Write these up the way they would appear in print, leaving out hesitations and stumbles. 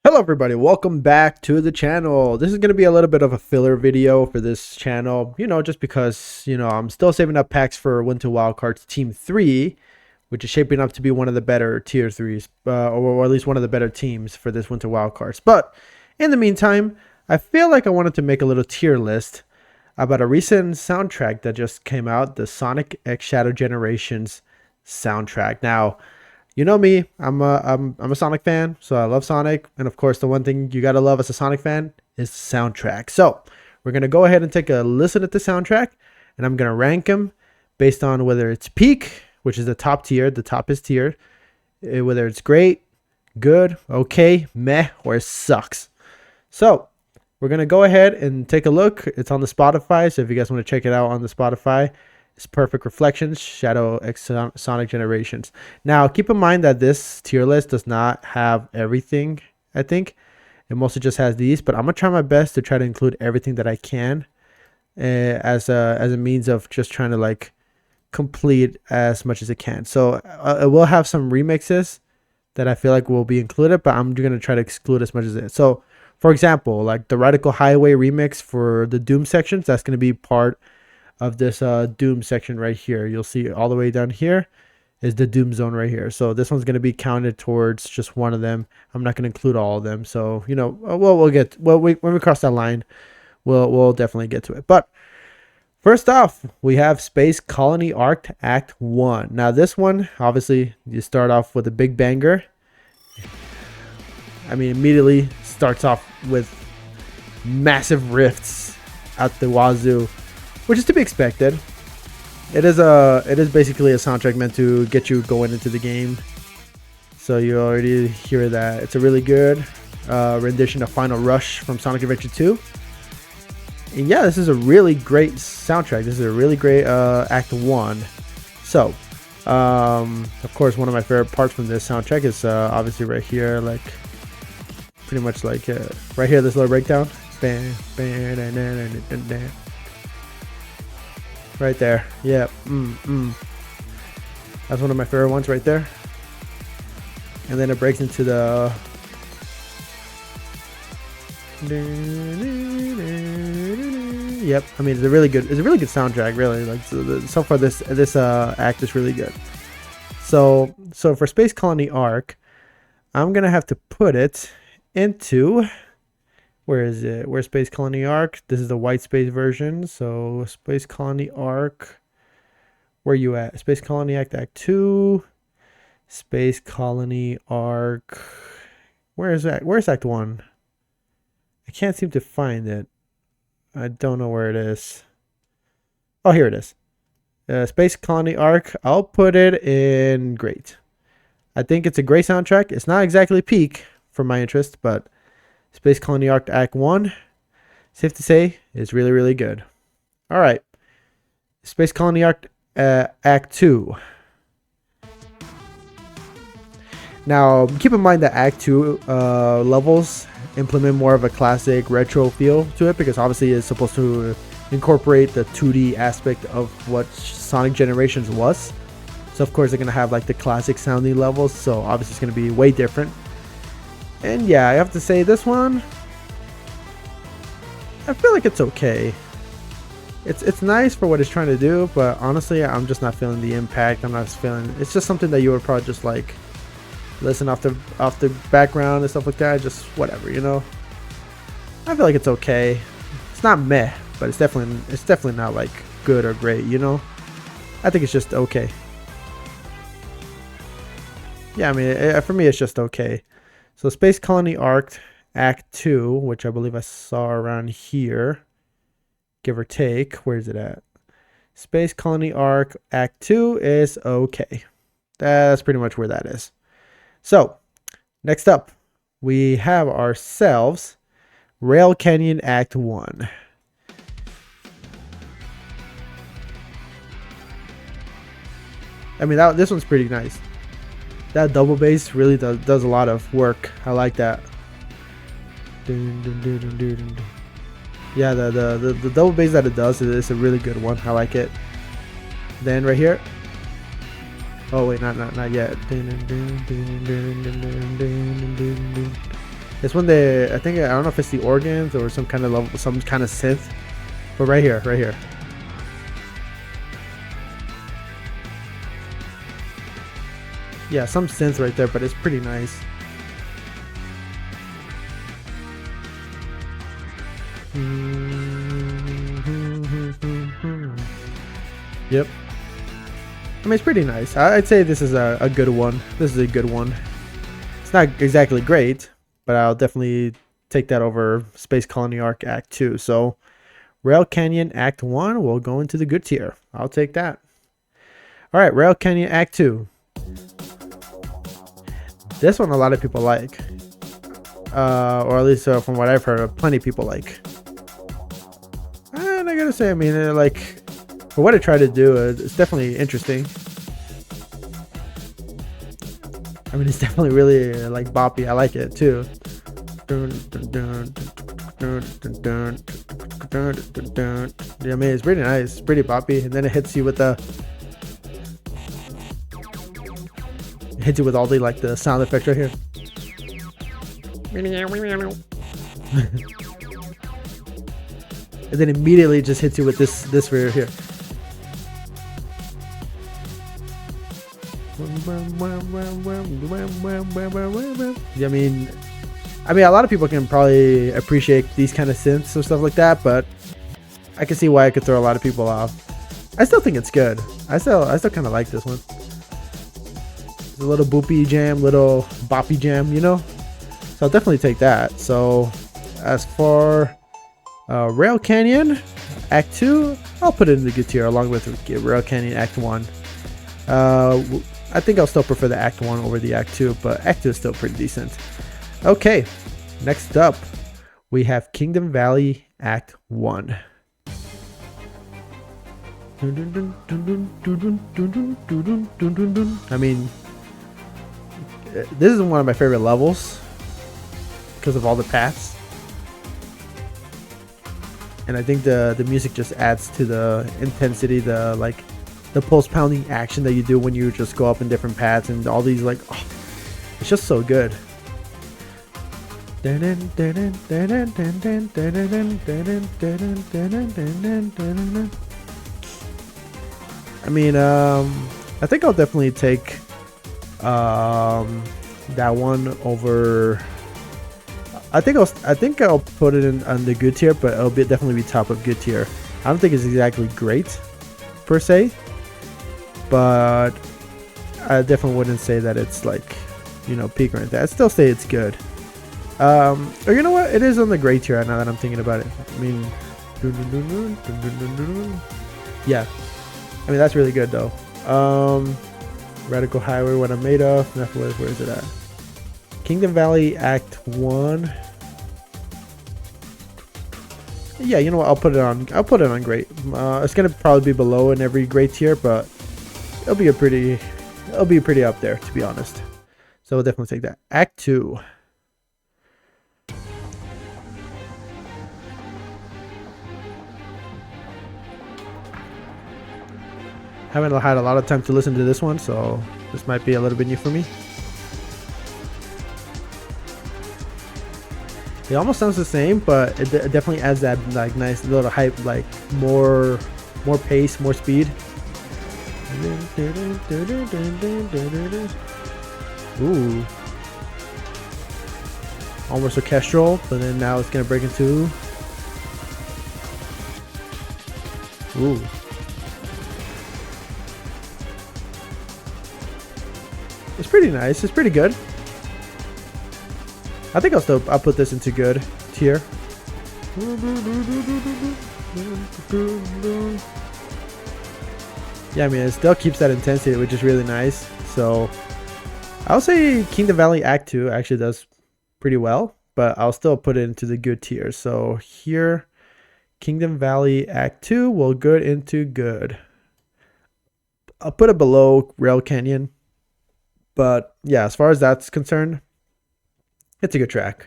Hello everybody, welcome back to the channel. This is going to be a little bit of a filler video for this channel, just because, I'm still saving up packs for Winter Wildcards Team 3, which is shaping up to be one of the better Tier 3s, or at least one of the better teams for this Winter Wildcards. But in the meantime, I feel like I wanted to make a little tier list about a recent soundtrack that just came out, the Sonic X Shadow Generations soundtrack. Now, you know me, I'm a Sonic fan, so I love Sonic. And of course, the one thing you gotta love as a Sonic fan is the soundtrack. So we're gonna go ahead and take a listen at the soundtrack, and I'm gonna rank them based on whether it's peak, which is the top tier, the toppest tier, whether it's great, good, okay, meh, or sucks. So we're gonna go ahead and take a look. It's on the Spotify, so if you guys want to check it out on the Spotify, it's Perfect Reflections, Shadow X Sonic Generations. Now, keep in mind that this tier list does not have everything, I think. It mostly just has these, but I'm going to try my best to try to include everything that I can as a means of just trying to, like, complete as much as it can. So, it will have some remixes that I feel like will be included, but I'm going to try to exclude as much as it. So, for example, like the Radical Highway remix for the Doom sections, that's going to be part of this Doom section right here. You'll see all the way down here is the Doom zone right here. So this one's going to be counted towards just one of them. I'm not going to include all of them. So, when we cross that line, we'll definitely get to it. But first off, we have Space Colony Arc Act 1. Now this one, obviously, you start off with a big banger. I mean, immediately starts off with massive rifts out the wazoo, which is to be expected. It is basically a soundtrack meant to get you going into the game. So you already hear that. It's a really good rendition of Final Rush from Sonic Adventure 2. And yeah, this is a really great soundtrack. This is a really great Act 1. So, of course, one of my favorite parts from this soundtrack is obviously right here, like pretty much like right here, this little breakdown. Right there. Yeah. That's one of my favorite ones right there. And then it breaks into the yep. I mean, it's a really good soundtrack, really. Like so far this act is really good. So for Space Colony Arc, I'm going to have to put it into, where is it? Where's Space Colony Arc? This is the white space version. So Space Colony Arc. Where you at? Space Colony Act 2. Space Colony Arc. Where is that? Where's Act 1? I can't seem to find it. I don't know where it is. Oh, here it is. Space Colony Arc. I'll put it in great. I think it's a great soundtrack. It's not exactly peak for my interest, but Space Colony Arc Act 1, safe to say, is really, really good. All right. Space Colony Arc Act 2. Now, keep in mind that Act 2 levels implement more of a classic retro feel to it, because obviously it's supposed to incorporate the 2D aspect of what Sonic Generations was. So, of course, they're going to have like the classic sounding levels, so obviously it's going to be way different. And yeah, I have to say this one, I feel like it's okay. It's nice for what it's trying to do, but honestly, I'm just not feeling the impact. I'm not feeling. It's just something that you would probably just like listen off the background and stuff like that. Just whatever, I feel like it's okay. It's not meh, but it's definitely not like good or great. I think it's just okay. Yeah, I mean, for me, it's just okay. So Space Colony Arc Act 2, which I believe I saw around here, give or take. Where's it at? Space Colony Arc Act 2 is okay. That's pretty much where that is. So, next up, we have ourselves Rail Canyon Act 1. I mean, this one's pretty nice. That double bass really does a lot of work. I like that. Yeah, the double bass that it does is a really good one. I like it. Then right here, Oh wait, not yet. It's when they, I think, I don't know if it's the organs or some kind of level, some kind of synth. But right here, right here. Yeah, some synth right there, but it's pretty nice. Yep. I mean, it's pretty nice. I'd say this is a good one. This is a good one. It's not exactly great, but I'll definitely take that over Space Colony Arc Act 2. So, Rail Canyon Act 1 will go into the good tier. I'll take that. All right, Rail Canyon Act 2. This one a lot of people like. Or at least from what I've heard, plenty of people like. And I gotta say, I mean, like, for what I try to do, it's definitely interesting. I mean, it's definitely really like boppy. I like it too. Yeah, I mean, it's pretty nice. It's pretty boppy, and then it hits you with the. It hits you with all the like the sound effects right here. And then immediately just hits you with this right here. Yeah, I mean, a lot of people can probably appreciate these kind of synths or stuff like that, but I can see why it could throw a lot of people off. I still think it's good. I still kind of like this one. It's a little boopy jam, little boppy jam, you know. So I'll definitely take that. So as for Rail Canyon Act 2, I'll put it in the good tier along with Rail Canyon Act 1. I think I'll still prefer the Act 1 over the Act 2, but Act 2 is still pretty decent. Okay, next up, we have Kingdom Valley Act 1. I mean, this is one of my favorite levels because of all the paths. And I think the music just adds to the intensity, the pulse pounding action that you do when you just go up in different paths and all these like, oh, it's just so good. I mean, I think I'll definitely take that one over. I think I'll put it in on the good tier, but it'll definitely be top of good tier. I don't think it's exactly great per se, but I definitely wouldn't say that it's like, you know, peak or anything. I'd still say it's good. Or you know what? It is on the great tier now that I'm thinking about it. I mean, yeah. I mean, that's really good though. Radical Highway, What I'm Made Of. Where is it at? Kingdom Valley Act 1. Yeah, you know what? I'll put it on great. It's gonna probably be below in every great tier, but it'll be pretty up there, to be honest. So we'll definitely take that. Act 2. Haven't had a lot of time to listen to this one, so this might be a little bit new for me. It almost sounds the same, but it definitely adds that like nice little hype, like more pace, more speed. Ooh, almost orchestral, but then now it's gonna break into. Ooh. It's pretty nice. It's pretty good. I think I'll put this into good tier. Yeah, I mean, it still keeps that intensity, which is really nice. So I'll say Kingdom Valley Act 2 actually does pretty well, but I'll still put it into the good tier. So here, Kingdom Valley Act 2 will go into good. I'll put it below Rail Canyon. But yeah, as far as that's concerned, it's a good track.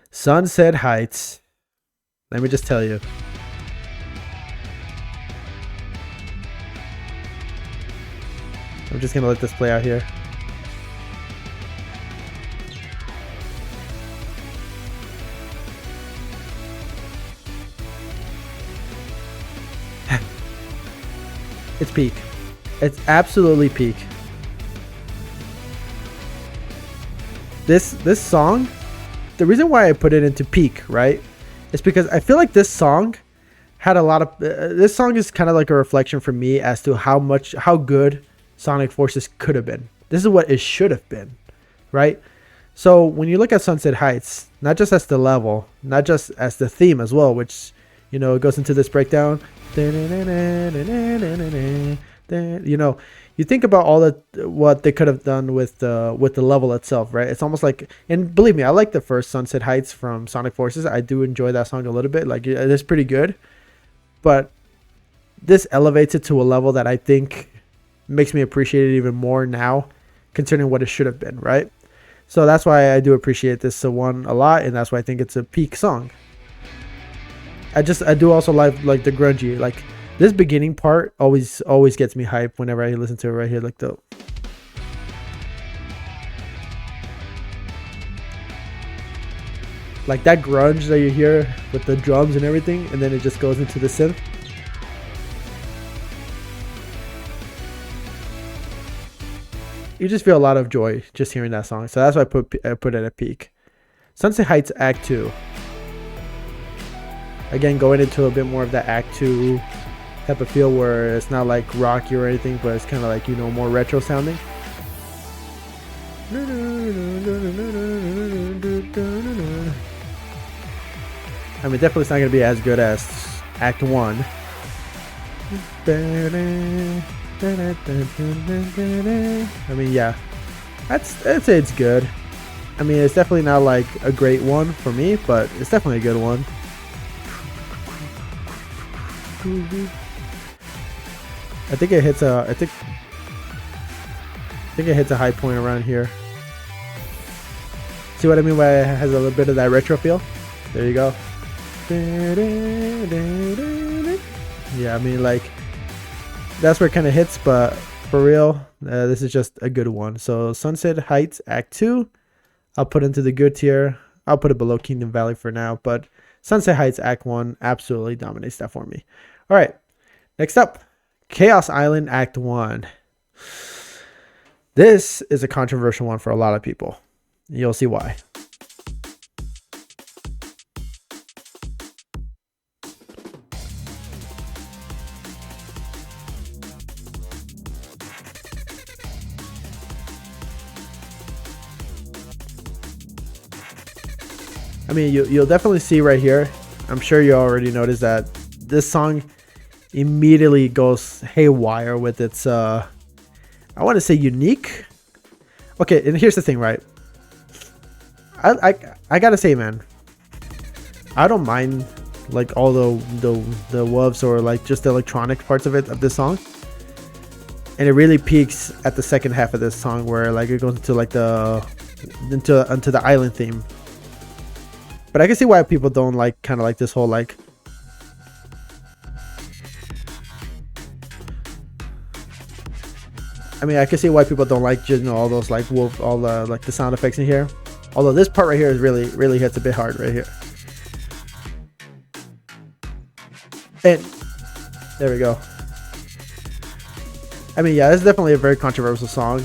Sunset Heights. Let me just tell you. I'm just going to let this play out here. It's peak. It's absolutely peak. This song, the reason why I put it into peak, right, is because I feel like this song had a lot of this song is kind of like a reflection for me as to how good Sonic Forces could have been. This is what it should have been, right? So when you look at Sunset Heights, not just as the level, not just as the theme as well, which, you know, it goes into this breakdown, you know, you think about all the what they could have done with the level itself, right? It's almost like, and believe me, I like the first Sunset Heights from Sonic Forces. I do enjoy that song a little bit. Like, it's pretty good, but this elevates it to a level that I think makes me appreciate it even more now, considering what it should have been, right? So that's why I do appreciate this one a lot, and that's why I think it's a peak song. I do also like the grungy, like this beginning part always gets me hyped whenever I listen to it right here, like the like that grunge that you hear with the drums and everything, and then it just goes into the synth. You just feel a lot of joy just hearing that song. So that's why I put it at peak. Sunset Heights Act 2. Again, going into a bit more of that Act 2 type of feel where it's not like rocky or anything, but it's kind of like, you know, more retro sounding. I mean, definitely it's not going to be as good as Act 1. I mean, yeah, I'd say it's good. I mean, it's definitely not like a great one for me, but it's definitely a good one. I think it hits a high point around here. See what I mean by it has a little bit of that retro feel? There you go. Yeah, I mean, like, that's where it kind of hits, but for real, this is just a good one. So Sunset Heights Act 2, I'll put into the good tier. I'll put it below Kingdom Valley for now, but Sunset Heights Act 1 absolutely dominates that for me. All right, next up, Chaos Island Act 1. This is a controversial one for a lot of people. You'll see why. I mean, you'll definitely see right here. I'm sure you already noticed that this song immediately goes haywire with its, I want to say unique. Okay, and here's the thing, right? I gotta say, man, I don't mind like all the wooves or like just the electronic parts of this song. And it really peaks at the second half of this song where like it goes into like into the island theme. But I can see why people don't like kind of like this whole like I mean, I can see why people don't like just, you know, all those like all the like the sound effects in here. Although this part right here is really hits a bit hard right here. And there we go. I mean, yeah, this is definitely a very controversial song,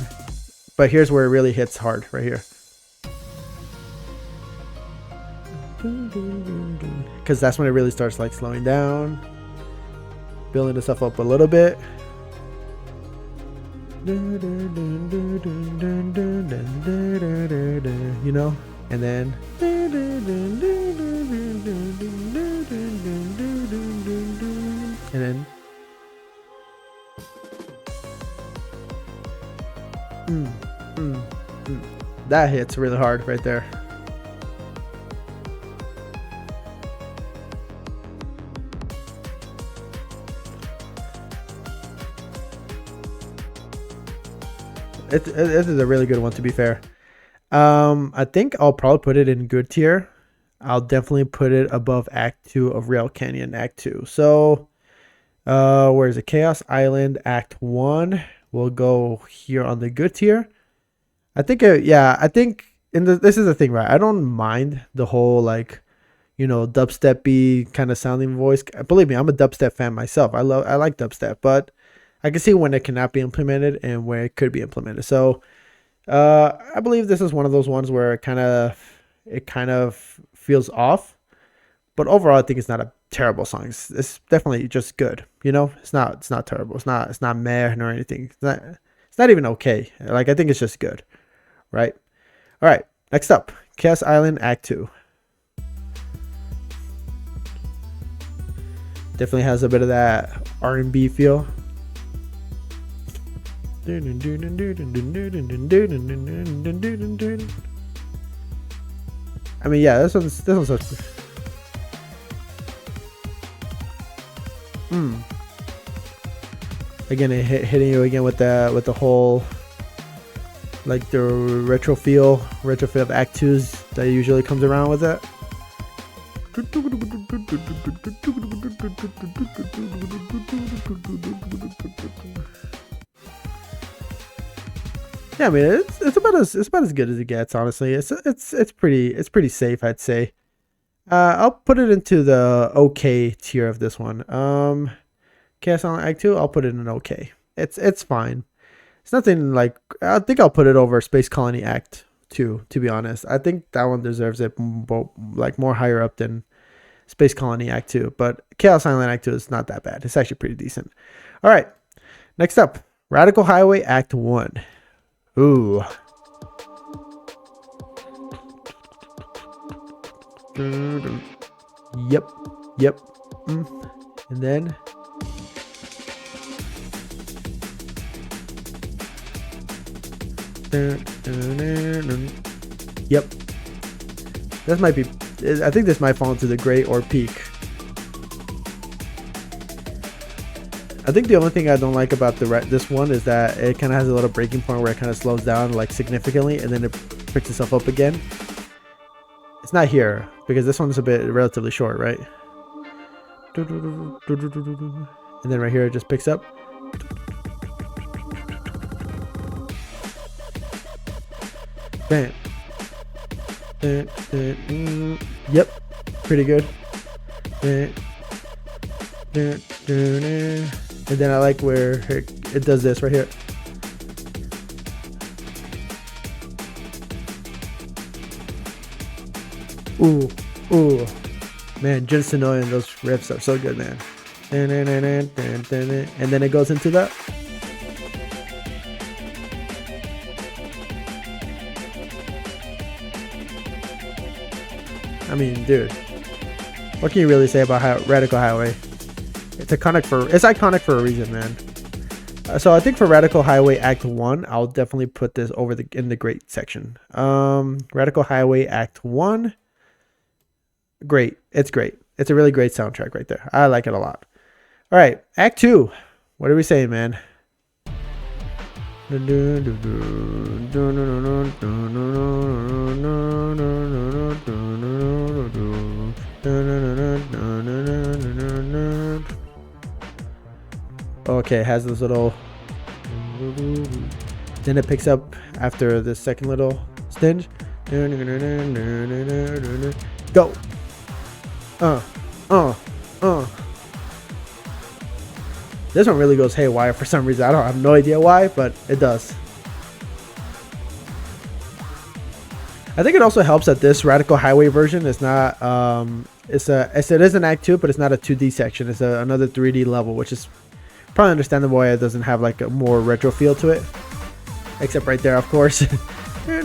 but here's where it really hits hard right here. Because that's when it really starts like slowing down, building itself up a little bit. You know, and then that hits really hard right there. It is a really good one, to be fair. I think I'll probably put it in good tier. I'll definitely put it above Act 2 of Rail Canyon Act 2. So, where is it? Chaos Island Act 1. We'll go here on the good tier. I think, I think this is the thing, right? I don't mind the whole, like, you know, dubstep-y kind of sounding voice. Believe me, I'm a dubstep fan myself. I like dubstep, but I can see when it cannot be implemented and where it could be implemented. So I believe this is one of those ones where it kind of feels off. But overall, I think it's not a terrible song. It's definitely just good. You know, it's not terrible. It's not meh or anything. It's not even okay. Like, I think it's just good, right? All right. Next up, Chaos Island Act 2. Definitely has a bit of that R&B feel. I mean, yeah, this one's such. Again, hitting you again with the whole, like, the retro feel of Act 2s that usually comes around with it. Yeah, I mean, it's about as good as it gets. Honestly, it's pretty safe, I'd say. I'll put it into the okay tier of this one. Chaos Island Act 2, I'll put it in an okay. It's fine. It's nothing like, I think I'll put it over Space Colony Act 2, to be honest. I think that one deserves it like more higher up than Space Colony Act 2, but Chaos Island Act 2 is not that bad. It's actually pretty decent. All right, next up, Radical Highway Act 1. Ooh. Yep. And then yep. This might be, I think this might fall into the great or peak. I think the only thing I don't like about this one is that it kind of has a little breaking point where it kind of slows down like significantly and then it picks itself up again. It's not here because this one's a bit relatively short, right? And then right here it just picks up. Bam. Yep, pretty good. And then I like where it does this right here. Ooh, man, just annoying. Those riffs are so good, man. And then it goes into that. I mean, dude, what can you really say about Radical Highway? It's iconic for a reason, man. So I think for Radical Highway Act 1, I'll definitely put this in the great section. Radical Highway Act 1, great. It's great. It's a really great soundtrack right there. I like it a lot. All right, Act 2. What are we saying, man? Okay, it has this little, then it picks up after the second little stinge. Go. This one really goes haywire for some reason. I have no idea why, but it does. I think it also helps that this Radical Highway version is not it is an Act 2, but it's not a 2D section. It's another 3D level, which is probably understandable why it doesn't have like a more retro feel to it, except right there, of course. I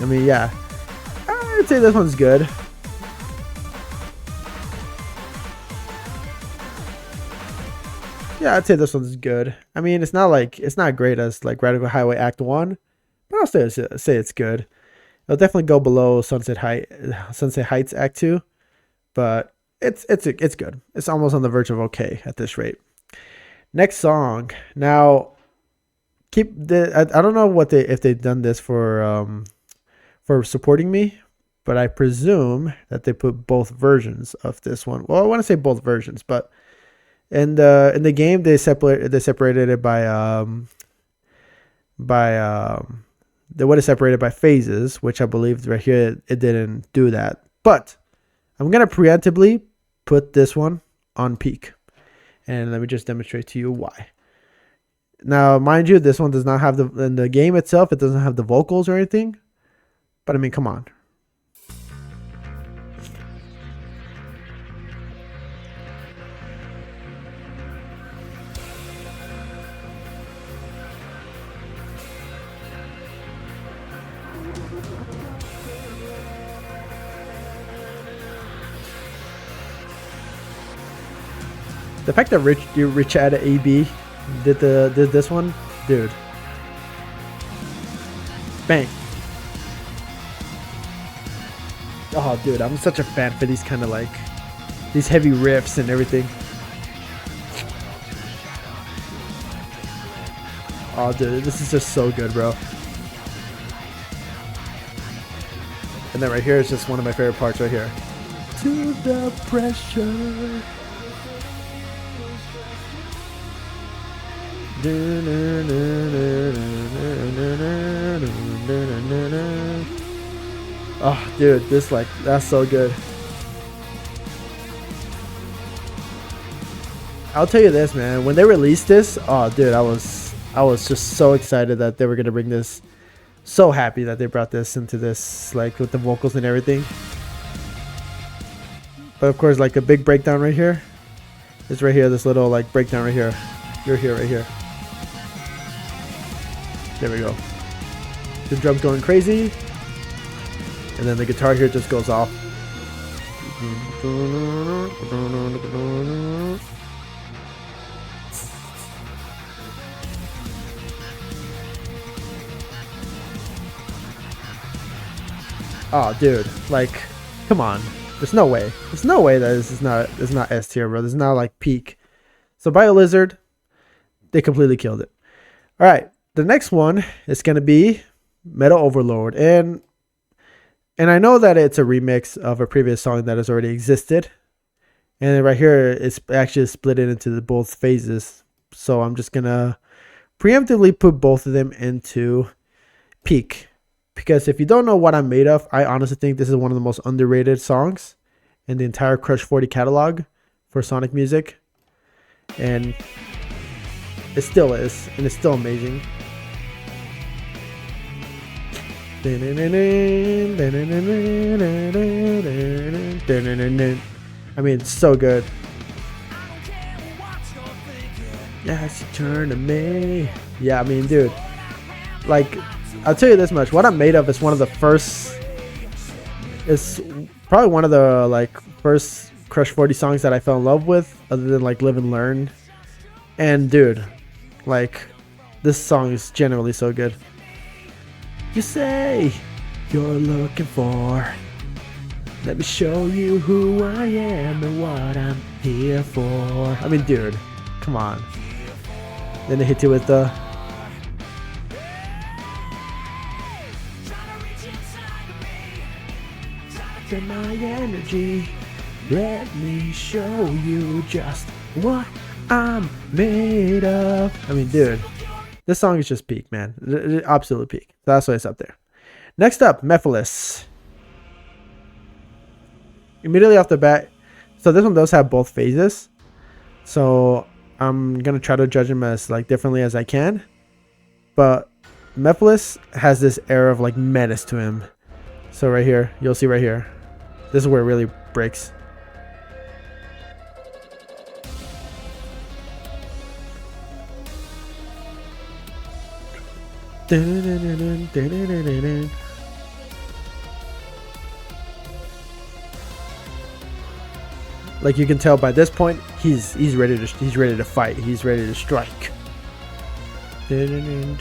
mean, yeah, I'd say this one's good. Yeah, I'd say this one's good. I mean, it's not great as like Radical Highway Act 1, but I'll say it's good. It'll definitely go below Sunset Heights Act 2, but it's good. It's almost on the verge of okay at this rate. Next song. Now, I don't know if they've done this for supporting me, but I presume that they put both versions of this one. Well, I want to say both versions, but in the game they separated it they would have separated by phases, which I believe right here it didn't do that. But I'm gonna preemptively put this one on peak. And let me just demonstrate to you why. Now, mind you, this one does not have in the game itself, it doesn't have the vocals or anything. But I mean, come on. The fact that Rich at AB did this one, dude. Bang. Oh, dude, I'm such a fan for these kind of like these heavy riffs and everything. Oh, dude, this is just so good, bro. And then right here is just one of my favorite parts right here. To the pressure. Oh, dude, this that's so good. I'll tell you this, man. When they released this, oh, dude, I was just so excited that they were gonna bring this. So happy that they brought this into this, like with the vocals and everything. But of course, like a big breakdown right here. It's right here. This little like breakdown right here. You're here, right here. There we go. The drum's going crazy. And then the guitar here just goes off. Oh, dude, like, come on. There's no way. There's no way that this is not S tier, bro. This is not like peak. So BioLizard, they completely killed it. All right, the next one is gonna be Metal Overlord, and I know that it's a remix of a previous song that has already existed, and right here it's actually split it into both phases. So I'm just gonna preemptively put both of them into peak, because if you don't know what I'm made of, I honestly think this is one of the most underrated songs in the entire Crush 40 catalog for Sonic music, and it still is, and it's still amazing. I mean, it's so good. Yes, you turn to me. Yeah, I mean, dude, like, I'll tell you this much: what I'm made of is one of the first. It's probably one of the like first Crush 40 songs that I fell in love with, other than like Live and Learn. And dude, like, this song is generally so good. You say you're looking for. Let me show you who I am and what I'm here for. I mean, dude, come on. Then they hit you with the. My energy, let me show you just what I'm made of. I mean, dude, this song is just peak, man. Absolute peak. That's why it's up there. Next up, Mephisto. Immediately off the bat, so this one does have both phases, so I'm gonna try to judge him as like differently as I can. But Mephisto has this air of like menace to him. So right here, you'll see right here. This is where it really breaks. Like you can tell by this point, he's ready to fight. He's ready to strike. I mean,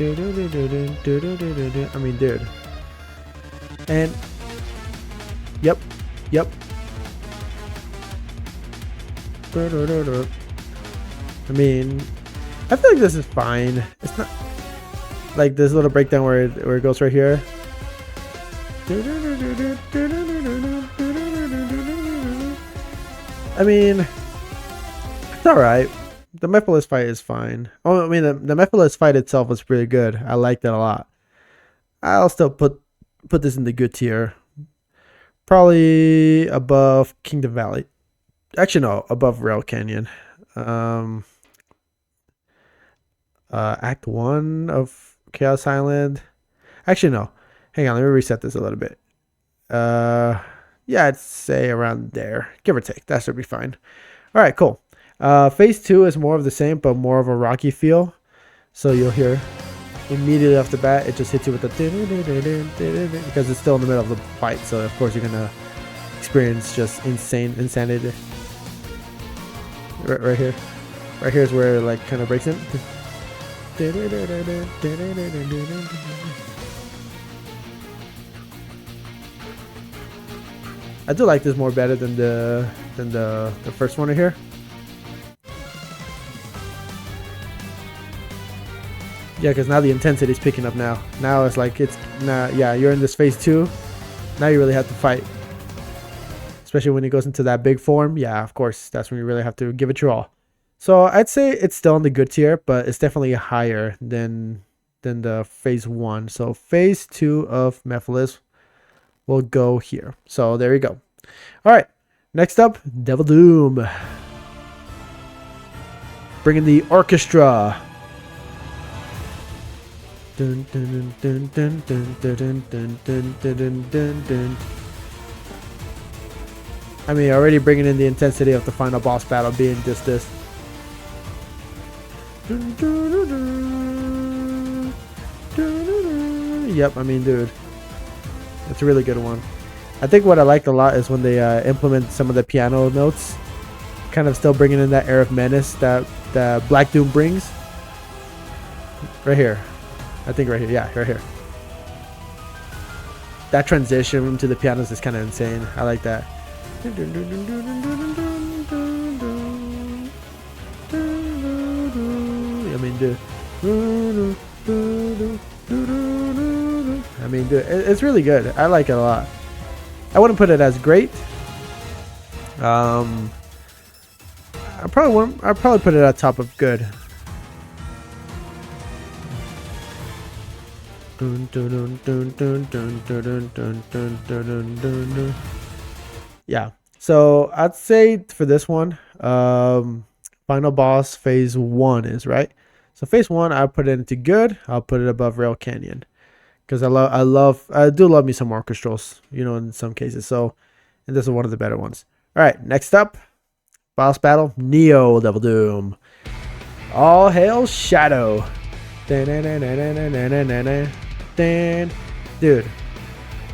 dude. And yep. I mean, I feel like this is fine. It's not like this little breakdown where it goes right here. I mean, it's alright. The Mephisto fight is fine. Oh, I mean, the Mephisto fight itself was pretty good. I liked it a lot. I'll still put this in the good tier. Probably above Kingdom Valley. Actually, no, above Rail Canyon. Um, Act 1 of Chaos Island. Actually, no. Hang on, let me reset this a little bit. Yeah, I'd say around there, give or take. That should be fine. All right, cool. Phase 2 is more of the same, but more of a rocky feel. So you'll hear immediately off the bat, it just hits you with the because it's still in the middle of the fight. So of course you're gonna experience just insanity. Right here, right here is where it like kind of breaks in. I do like this more better than the first one right here. Yeah, because now the intensity is picking up now. Now it's like it's now, yeah, you're in this phase 2. Now you really have to fight. Especially when it goes into that big form. Yeah, of course, that's when you really have to give it your all. So I'd say it's still in the good tier, but it's definitely higher than the phase 1. So phase 2 of Mephisto will go here. So there you go. All right, next up, Devil Doom. Bringing the orchestra. Dun, dun, dun, dun, dun, dun, dun, dun, dun, dun, dun, dun. I mean, already bringing in the intensity of the final boss battle being just this. Dun, dun, dun, dun, dun, dun. Yep, I mean, dude, it's a really good one. I think what I like a lot is when they implement some of the piano notes, kind of still bringing in that air of menace that Black Doom brings. Right here. I think right here. Yeah, right here. That transition to the pianos is kind of insane. I like that. I mean, dude. I mean, dude, it's really good. I like it a lot. I wouldn't put it as great. I I'd probably put it at top of good. Yeah, so I'd say for this one, final boss phase 1 is right. So phase 1, I put it into good. I'll put it above Rail Canyon because I do love me some orchestrals, you know, in some cases. So, and this is one of the better ones. All right, next up, boss battle, Neo Devil Doom. All hail Shadow. Dude,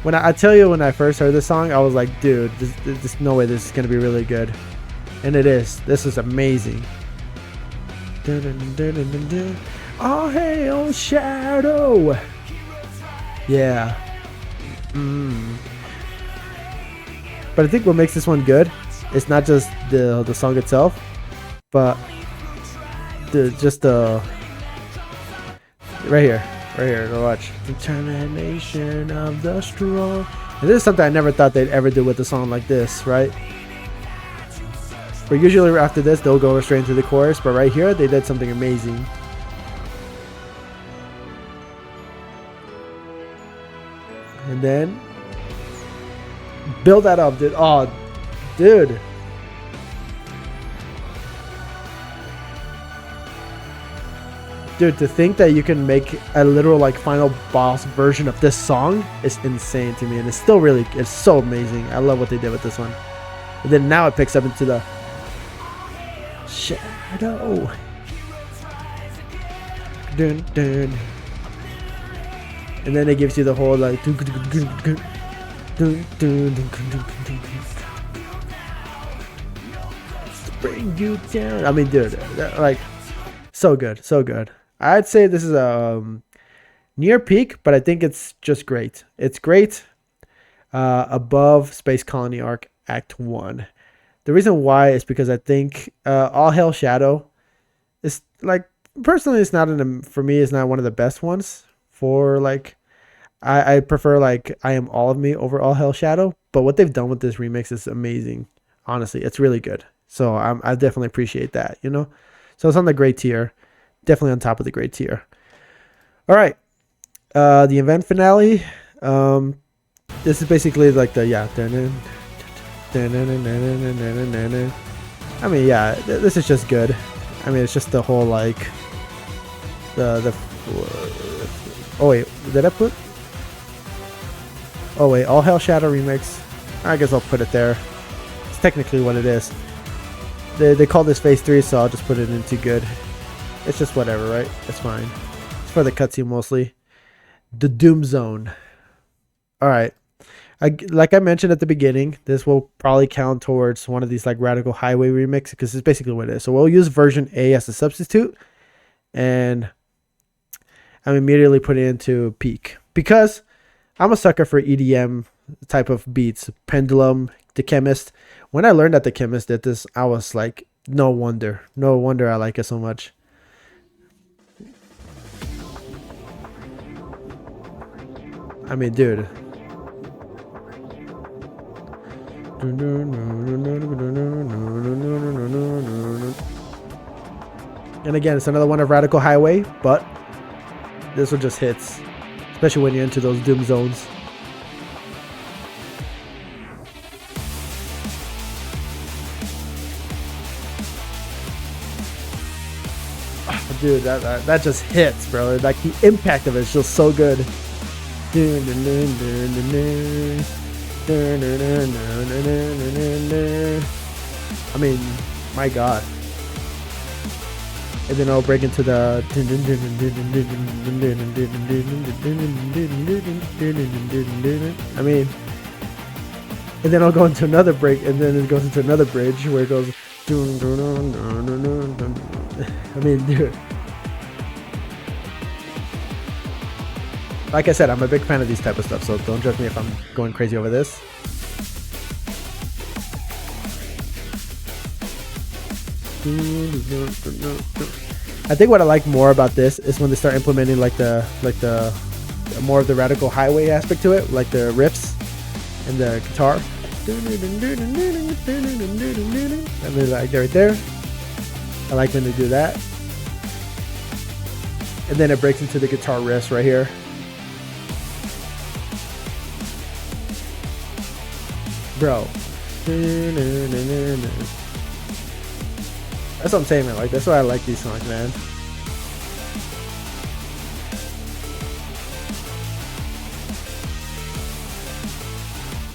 when I tell you, when I first heard this song, I was like, dude, there's no way this is gonna be really good, and it is. This is amazing. All hail Shadow. Yeah. But I think what makes this one good, it's not just the song itself, but just the right here, go watch. Determination of the strong. And this is something I never thought they'd ever do with a song like this, right? But usually after this, they'll go straight into the chorus. But right here, they did something amazing. And then build that up, dude. Oh, dude. Dude, to think that you can make a literal like final boss version of this song is insane to me, and it's still really, it's so amazing. I love what they did with this one. And then now it picks up into the Shadow. Dun, dun. And then it gives you the whole like bring you down. I mean, dude, like so good, so good. I'd say this is a near peak, but I think it's just great. It's great above Space Colony Arc Act 1. The reason why is because I think All Hail Shadow is like, personally, it's not for me, it's not one of the best ones. For like, I prefer like I Am All of Me over All Hail Shadow, but what they've done with this remix is amazing. Honestly, it's really good. So I definitely appreciate that, you know. So it's on the great tier. Definitely on top of the great tier. All right. The event finale. This is basically like the, yeah. I mean, yeah, this is just good. I mean, it's just the whole like the. Oh wait, did I put? Oh wait, All Hell Shadow remix. I guess I'll put it there. It's technically what it is. They call this phase 3, so I'll just put it into good. It's just whatever, right? It's fine. It's for the cutscene mostly. The Doom Zone. All right. Like I mentioned at the beginning, this will probably count towards one of these like Radical Highway remix because it's basically what it is. So we'll use version A as a substitute, and I'm immediately putting it into peak because I'm a sucker for EDM type of beats. Pendulum, The Chemist. When I learned that The Chemist did this, I was like, no wonder I like it so much. I mean, dude. And again, it's another one of Radical Highway, but this one just hits, especially when you're into those doom zones. Dude, that just hits, bro. Like the impact of it is just so good. I mean, my God. And then I'll break into the. I mean, and then I'll go into another break, and then it goes into another bridge where it goes. I mean, dude. Like I said, I'm a big fan of these type of stuff, so don't judge me if I'm going crazy over this. I think what I like more about this is when they start implementing like the more of the Radical Highway aspect to it, like the riffs and the guitar. I mean, like right there. I like when they do that. And then it breaks into the guitar riffs right here. Bro. That's what I'm saying, man. Like, that's why I like these songs, man.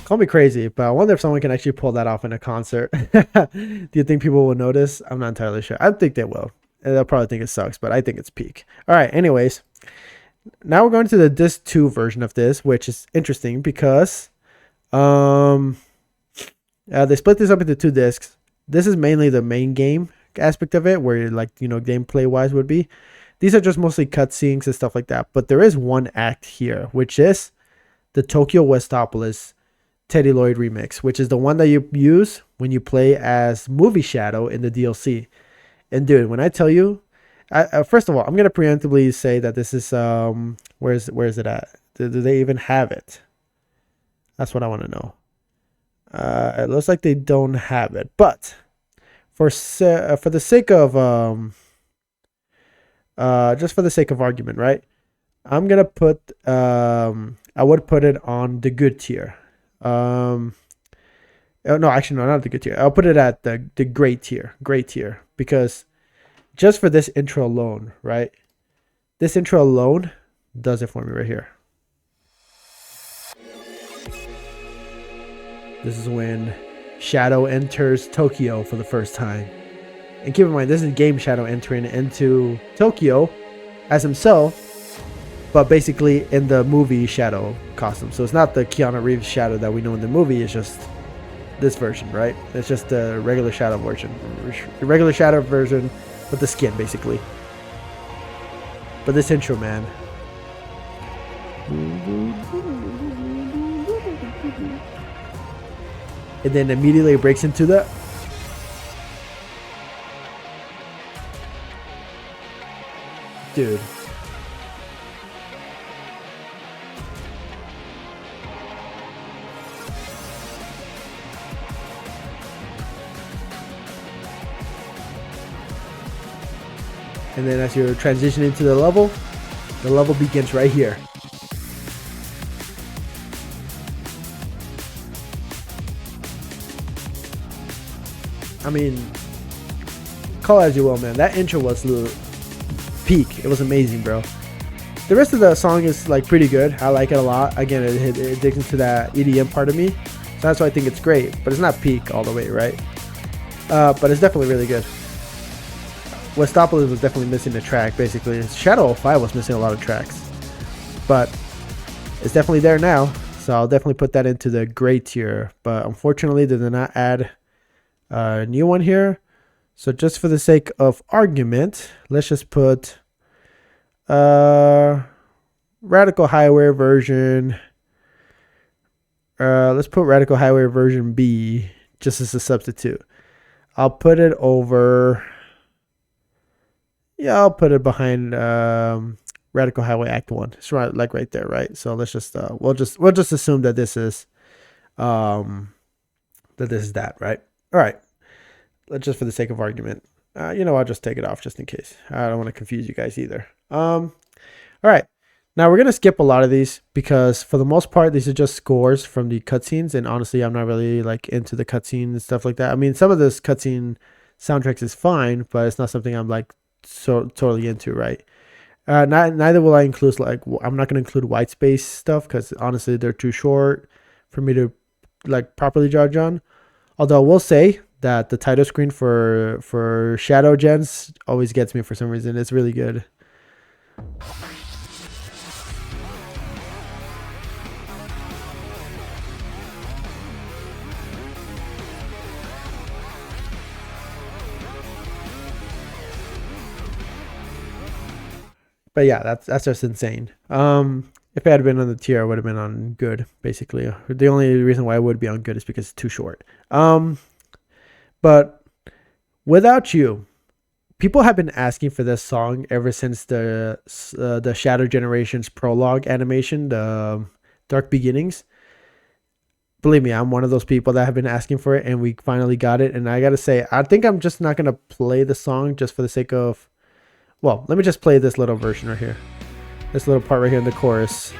Call me crazy, but I wonder if someone can actually pull that off in a concert. Do you think people will notice? I'm not entirely sure. I think they will. And they'll probably think it sucks, but I think it's peak. All right, anyways. Now we're going to the disc 2 version of this, which is interesting because they split this up into 2 discs. This is mainly the main game aspect of it, where like, you know, gameplay wise would be. These are just mostly cutscenes and stuff like that. But there is one act here, which is the Tokyo Westopolis Teddy Lloyd remix, which is the one that you use when you play as Movie Shadow in the DLC. And dude, when I tell you, first of all, I'm gonna preemptively say that this is where is it at? Do they even have it? That's what I want to know. It looks like they don't have it, but for the sake of just for the sake of argument, right? I'm gonna put I would put it on the good tier. No, actually, no, not the good tier. I'll put it at the great tier, because just for this intro alone, right? This intro alone does it for me right here. This is when Shadow enters Tokyo for the first time. And keep in mind, this is Game Shadow entering into Tokyo as himself, but basically in the movie Shadow costume. So it's not the Keanu Reeves Shadow that we know in the movie. It's just this version, right? It's just the regular Shadow version. The regular Shadow version with the skin, basically. But this intro, man. And then immediately it breaks into the... Dude. And then as you're transitioning to the level begins right here. I mean, call it as you will, man. That intro was peak. It was amazing, bro. The rest of the song is like pretty good. I like it a lot. Again, it digs into that EDM part of me, so that's why I think it's great. But it's not peak all the way, right? But it's definitely really good. Westopolis was definitely missing a track. Basically, Shadow 05 was missing a lot of tracks, but it's definitely there now. So I'll definitely put that into the great tier. But unfortunately, they did not add a new one here. So just for the sake of argument, let's just put Radical Highway version. Let's put Radical Highway version B just as a substitute. I'll put it over. Yeah, I'll put it behind Radical Highway Act 1. It's right, like right there, right? So let's just we'll just assume that this is that, right? All right. Let's just for the sake of argument. I'll just take it off just in case. I don't want to confuse you guys either. All right. Now we're gonna skip a lot of these because for the most part these are just scores from the cutscenes, and honestly I'm not really like into the cutscene and stuff like that. I mean, some of this cutscene soundtracks is fine, but it's not something I'm like so totally into, right? Neither will I include I'm not gonna include white space stuff because honestly they're too short for me to like properly judge on. Although I will say that the title screen for Shadow Gens always gets me for some reason. It's really good. But yeah, that's just insane. If it had been on the tier, I would have been on good, basically. The only reason why I would be on good is because it's too short. But Without You, people have been asking for this song ever since the Shadow Generations prologue animation, the Dark Beginnings. Believe me, I'm one of those people that have been asking for it, and we finally got it. And I gotta say, I think I'm just not gonna play the song just for the sake of. Well, let me just play this little version right here. This little part right here in the chorus.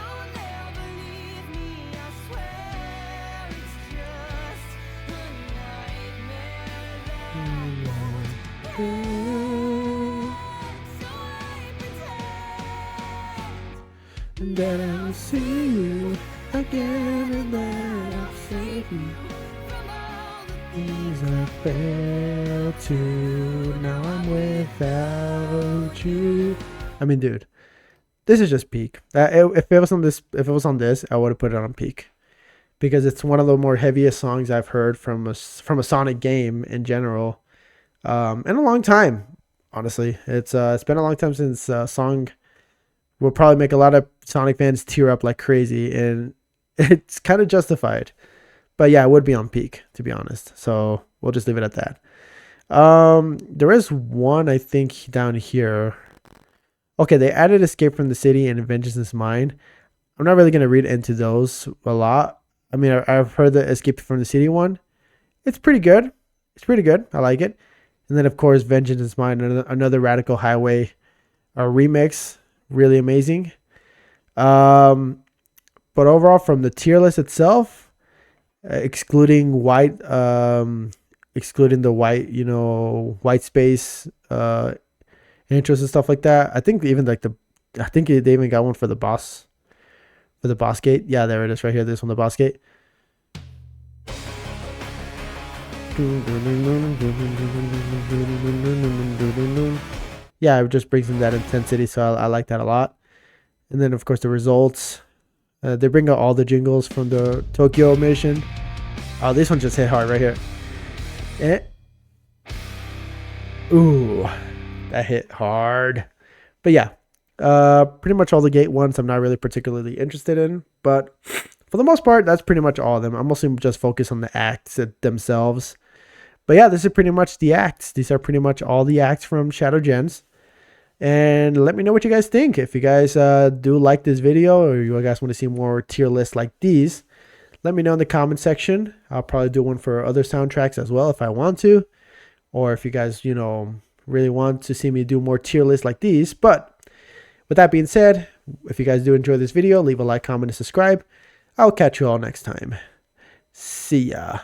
And then I'll see you again, and then I'll save you. These are fair too. Now I'm without you. I mean, dude, this is just peak. If it was on this, I would have put it on peak because it's one of the more heaviest songs I've heard from a Sonic game in general, in a long time. Honestly, it's been a long time since a song will probably make a lot of Sonic fans tear up like crazy, and it's kind of justified. But yeah, it would be on peak, to be honest. So we'll just leave it at that. There is one, I think, down here. Okay, they added Escape from the City and Vengeance is Mine. I'm not really going to read into those a lot. I mean, I've heard the Escape from the City one. It's pretty good. It's pretty good. I like it. And then, of course, Vengeance is Mine, another Radical Highway remix. Really amazing. But overall, from the tier list itself, excluding the white space intros and stuff like that. I think even they even got one for the boss gate. Yeah, there it is right here. This one, the boss gate. Yeah, it just brings in that intensity, so I like that a lot. And then of course the results. They bring out all the jingles from the Tokyo mission. Oh, this one just hit hard right here. Ooh, that hit hard. But yeah, pretty much all the gate ones I'm not really particularly interested in. But for the most part, that's pretty much all of them. I'm mostly just focused on the acts themselves. But yeah, this is pretty much the acts. These are pretty much all the acts from Shadow Gens. And let me know what you guys think. If you guys do like this video or you guys want to see more tier lists like these, let me know in the comment section. I'll probably do one for other soundtracks as well if I want to. Or if you guys, really want to see me do more tier lists like these. But with that being said, if you guys do enjoy this video, leave a like, comment, and subscribe. I'll catch you all next time. See ya.